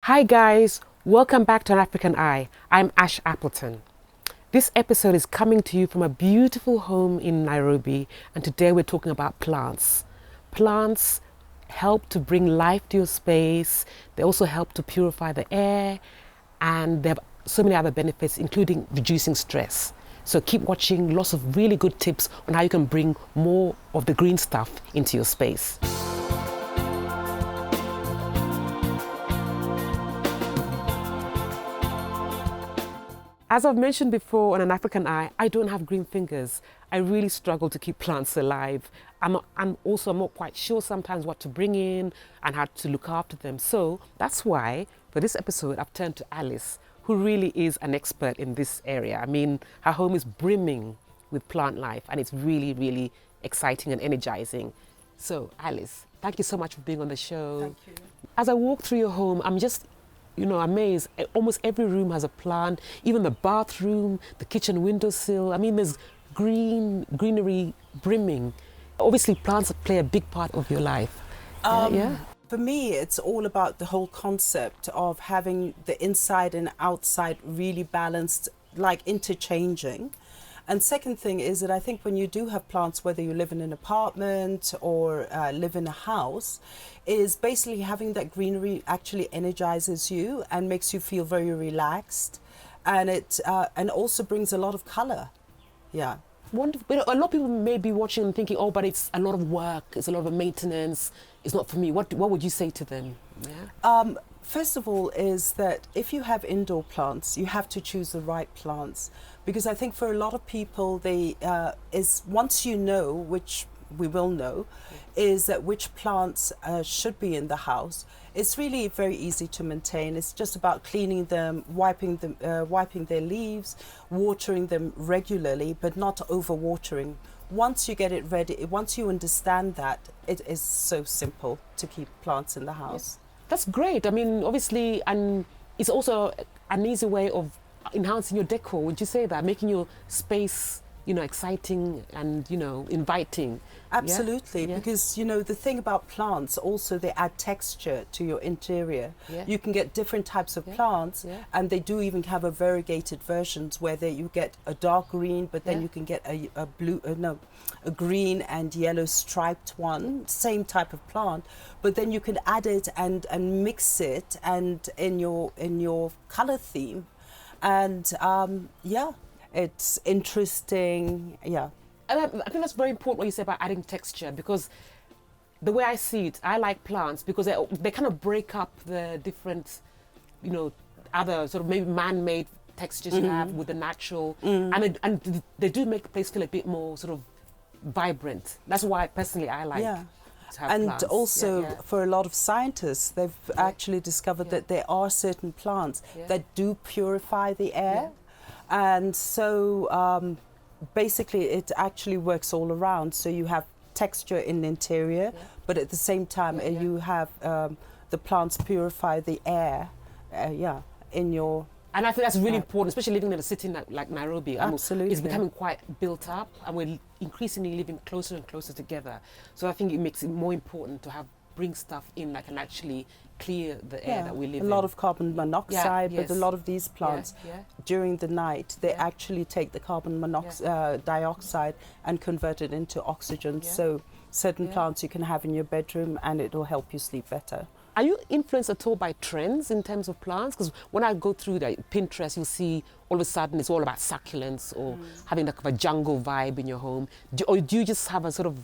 Hi guys, welcome back to An African Eye. I'm Ash Appleton. This episode is coming to you from a beautiful home in Nairobi, and today we're talking about plants. Plants help to bring life to your space, they also help to purify the air, and they have so many other benefits, including reducing stress. So keep watching, lots of really good tips on how you can bring more of the green stuff into your space. As I've mentioned before on An African Eye, I don't have green fingers. I really struggle to keep plants alive. I'm not quite sure sometimes what to bring in and how to look after them. So that's why for this episode, I've turned to Alice, who really is an expert in this area. I mean, her home is brimming with plant life and it's really, really exciting and energizing. So Alice, thank you so much for being on the show. Thank you. As I walk through your home, I'm just amazed. Almost every room has a plant, even the bathroom, the kitchen windowsill. I mean, there's greenery brimming. Obviously, plants play a big part of your life. Yeah. For me, it's all about the whole concept of having the inside and outside really balanced, like interchanging. And second thing is that I think when you do have plants, whether you live in an apartment or live in a house, is basically having that greenery actually energizes you and makes you feel very relaxed, and it and also brings a lot of color. Yeah. Wonderful. But a lot of people may be watching and thinking, oh, but it's a lot of work, it's a lot of maintenance, it's not for me. What would you say to them? Yeah. First of all, is that if you have indoor plants, you have to choose the right plants, because I think for a lot of people, is once you know, which we will know, is that which plants should be in the house. It's really very easy to maintain. It's just about cleaning them, wiping their leaves, watering them regularly, but not overwatering. Once you get it ready, once you understand that, it is so simple to keep plants in the house. That's great. I mean, obviously, and it's also an easy way of enhancing your decor. Would you say that? Making your space, exciting and, inviting. Absolutely, Yeah. because the thing about plants also, they add texture to your interior. Yeah. You can get different types of plants, and they do even have a variegated versions where you get a dark green, but then you can get a green and yellow striped one, same type of plant, but then you can add it and mix it and in your color theme, and it's interesting. And I think that's very important what you say about adding texture, because the way I see it, I like plants because they kind of break up the different, other sort of maybe man-made textures you have with the natural, and they do make the place feel a bit more sort of vibrant. That's why personally I like to have and plants. also for a lot of scientists, they've actually discovered that there are certain plants that do purify the air, and so basically it actually works all around. So you have texture in the interior, but at the same time you have the plants purify the air in your. And I think that's really important, especially living in a city like Nairobi. Absolutely. It's becoming quite built up, and we're increasingly living closer and closer together. So I think it makes it more important to bring stuff in that can actually clear the air that we live in. A lot of carbon monoxide, but a lot of these plants, during the night, they actually take the carbon dioxide and convert it into oxygen. So certain plants you can have in your bedroom and it will help you sleep better. Are you influenced at all by trends in terms of plants? Because when I go through Pinterest, you'll see all of a sudden it's all about succulents or having like a jungle vibe in your home. Or do you just have a sort of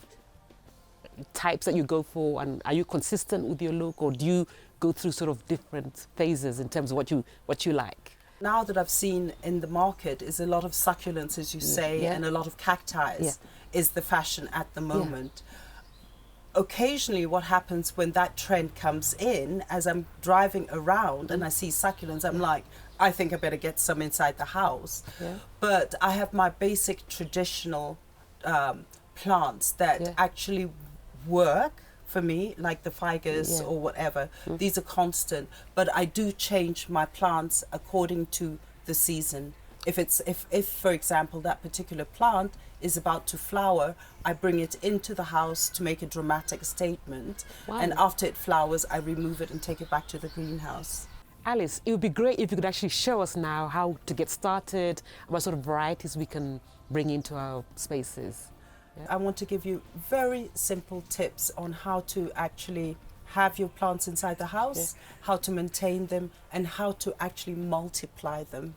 types that you go for, and are you consistent with your look, or do you go through sort of different phases in terms of what you like? Now that I've seen in the market is a lot of succulents, as you say, and a lot of cacti is the fashion at the moment. Occasionally what happens when that trend comes in, as I'm driving around and I see succulents, I'm like, I think I better get some inside the house. But I have my basic traditional plants that actually work for me, like the ficus or whatever. These are constant, but I do change my plants according to the season. If for example that particular plant is about to flower, I bring it into the house to make a dramatic statement, and after it flowers I remove it and take it back to the greenhouse. Alice, it would be great if you could actually show us now how to get started and what sort of varieties we can bring into our spaces. Yeah. I want to give you very simple tips on how to actually have your plants inside the house, how to maintain them, and how to actually multiply them.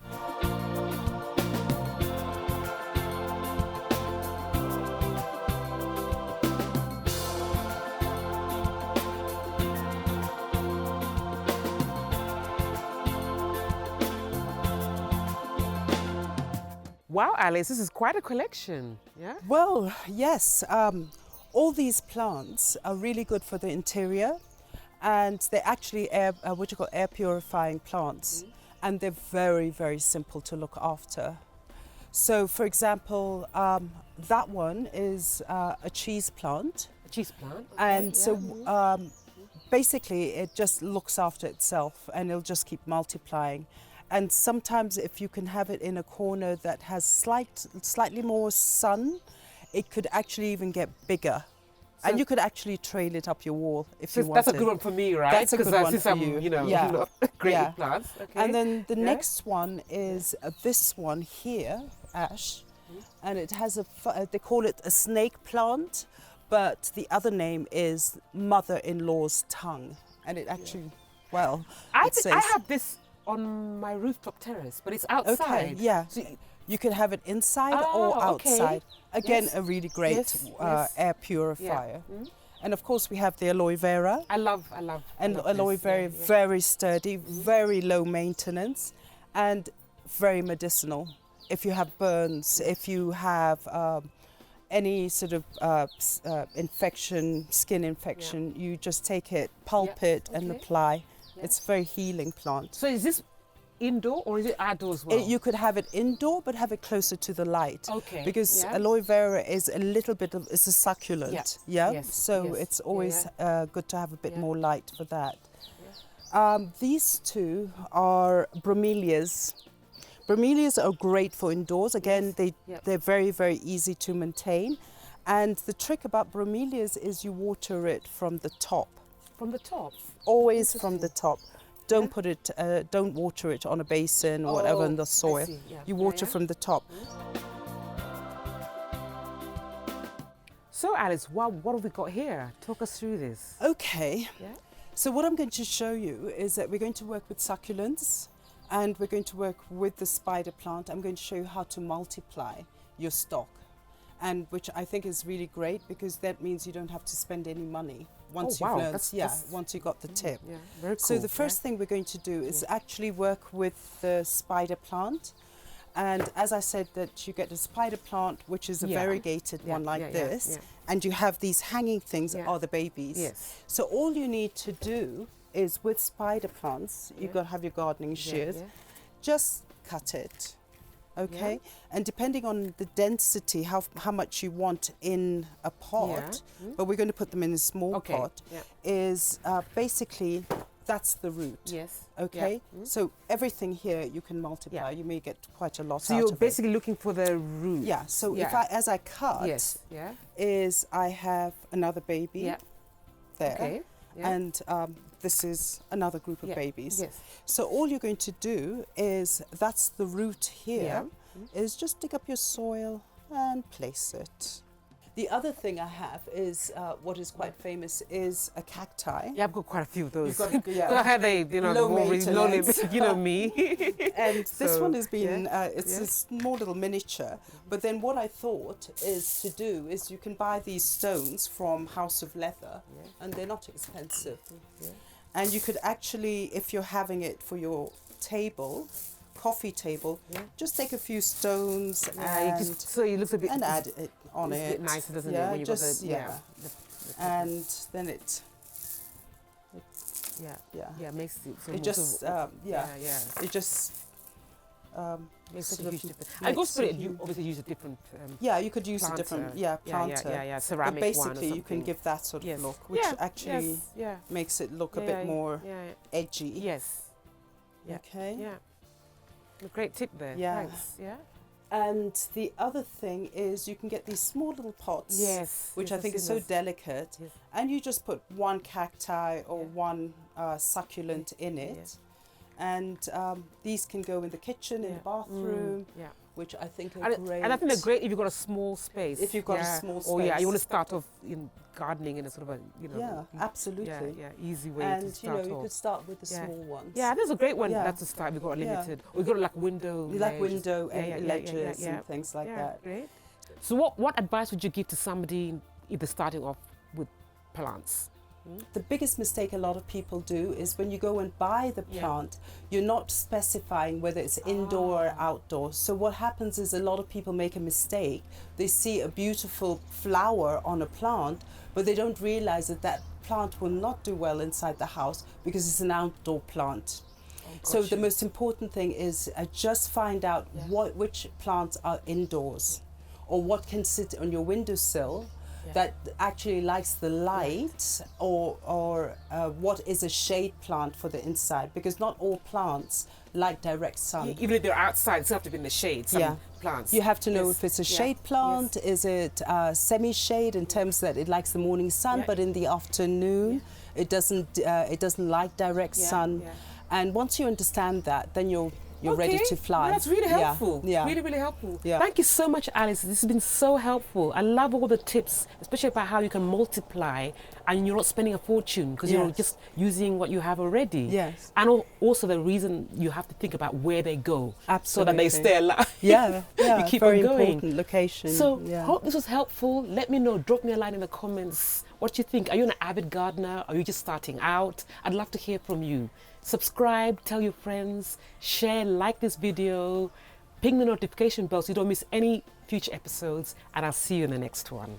Wow, Alice, this is quite a collection. Yeah. Well, yes, all these plants are really good for the interior, and they're actually what you call air purifying plants, and they're very, very simple to look after. So, for example, that one is a cheese plant. A cheese plant. Okay, And so basically it just looks after itself and it'll just keep multiplying. And sometimes if you can have it in a corner that has slightly more sun, it could actually even get bigger. So and you could actually trail it up your wall if you wanted. That's a good one for me, right? That's a good one for you. You know, Yeah. great Yeah. with plants. Okay. And then the next one is this one here, ash, and it has they call it a snake plant, but the other name is mother-in-law's tongue, and it actually, well, I it says. I have this on my rooftop terrace, but it's outside. Okay, yeah. So, You can have it inside Oh, or okay. outside. Again, Yes. a really great Yes, yes. air purifier. Yeah. Mm. And of course, we have the aloe vera. I love. And love aloe this. vera, Yeah, yeah. very sturdy, very low maintenance, and very medicinal. If you have burns, if you have any sort of infection, skin infection, you just take it, pulp it, and okay. apply. Yeah. It's a very healing plant. So is this indoor or is it outdoor as well? You could have it indoor, but have it closer to the light. Okay. Because Yeah. aloe vera is a little bit of, it's a succulent. Yeah. Yeah. Yes. So Yes. it's always good to have a bit Yeah. more light for that. These two are bromelias. Bromelias are great for indoors. Again, Yes. Yep. they're very, very easy to maintain. And the trick about bromelias is you water it from the top. From the top. Always from the Interesting. top. Don't put it. Don't water it on a basin or whatever in Oh, the soil. I see. Yeah. You Yeah, water yeah. from the top. So Alice, what have we got here? Talk us through this. Okay. Yeah. So what I'm going to show you is that we're going to work with succulents, and we're going to work with the spider plant. I'm going to show you how to multiply your stock, and which I think is really great because that means you don't have to spend any money once wow, you've learned. that's- Once you got the tip. Yeah. Very cool. So the first thing we're going to do is actually work with the spider plant. And as I said, that you get a spider plant, which is a Yeah. variegated Yeah, one like yeah, yeah, this, yeah. and you have these hanging things Yeah. are the babies. Yes. So all you need to do is with spider plants, you've got to have your gardening shears, Yeah. just cut it. Okay, and depending on the density, how much you want in a pot, Yeah. but we're going to put them in a small Okay. pot, Yeah. is basically that's the root. Yes. Okay, Yeah. so everything here you can multiply. Yeah. You may get quite a lot So out you're of basically looking for the root. it. Yeah. So Yeah. if as I cut, Yes. Yeah. is I have another baby Yeah. there, Okay. Yeah. and this is another group of Yeah. babies. Yes. So all you're going to do is that's the root here. Yeah. Is just dig up your soil and place it. The other thing I have is what is quite famous is a cacti. Yeah, I've got quite a few of those. You've got- yeah. So I had Low maintenance. you know me. And this So, one has been, yeah, it's yeah. a small little miniature. But then what I thought is to do is you can buy these stones from House of Leather, and they're not expensive. Yeah. And you could actually, if you're having it for your table, coffee table, just take a few stones So it looks a bit and add it on it's it. a bit nicer, doesn't yeah, it? When you've just, got the, yeah. the- And then it, yeah, yeah. yeah, makes it. So It just, yeah, yeah. It just, makes such a sort of huge difference. I makes also a you huge- obviously use a different. yeah, you could use planter. a different, Yeah, planter. yeah, But ceramic one or basically, you can something. give that sort of Yes. look, which Yeah, actually yes, yeah. makes it look a Yeah, bit more Yeah. edgy. Yes. Yeah. Okay. Yeah. A great tip there. Yeah. Thanks. Yeah. And the other thing is you can get these small little pots, Yes. which yes, I think I've is seen so those. delicate, Yes. and you just put one cacti or Yeah. one succulent in it, And these can go in the kitchen, in the bathroom, which I think are great. And I think they're great if you've got a small space. If you've got a small space. Or you want to start off in gardening in a sort of a, absolutely. Easy way to start And, you could start with the small ones. Yeah, there's a great one. That's a start. We've got a limited. We've got like window ledges and things like that. Great. So what advice would you give to somebody either starting off with plants? The biggest mistake a lot of people do is when you go and buy the plant, you're not specifying whether it's indoor or outdoor. So what happens is a lot of people make a mistake. They see a beautiful flower on a plant, but they don't realize that that plant will not do well inside the house because it's an outdoor plant. So the most important thing is just find out which plants are indoors or what can sit on your windowsill that actually likes the light, or what is a shade plant for the inside, because not all plants like direct sun. Even if they're outside, it's have to be in the shade, some plants. You have to know if it's a shade plant, is it semi-shade in terms that it likes the morning sun, but in the afternoon it doesn't like direct sun. And once you understand that, then you're ready to fly. Well, that's really helpful. Really, really helpful. Thank you so much, Alice. This has been so helpful. I love all the tips, especially about how you can multiply and you're not spending a fortune because you're just using what you have already. Yes. And also the reason you have to think about where they go. Absolutely. So that they stay alive. You keep very on going. Important location. So hope this was helpful. Let me know. Drop me a line in the comments. What you think? Are you an avid gardener? Are you just starting out? I'd love to hear from you. Subscribe, tell your friends, share, like this video, ping the notification bell so you don't miss any future episodes, and I'll see you in the next one.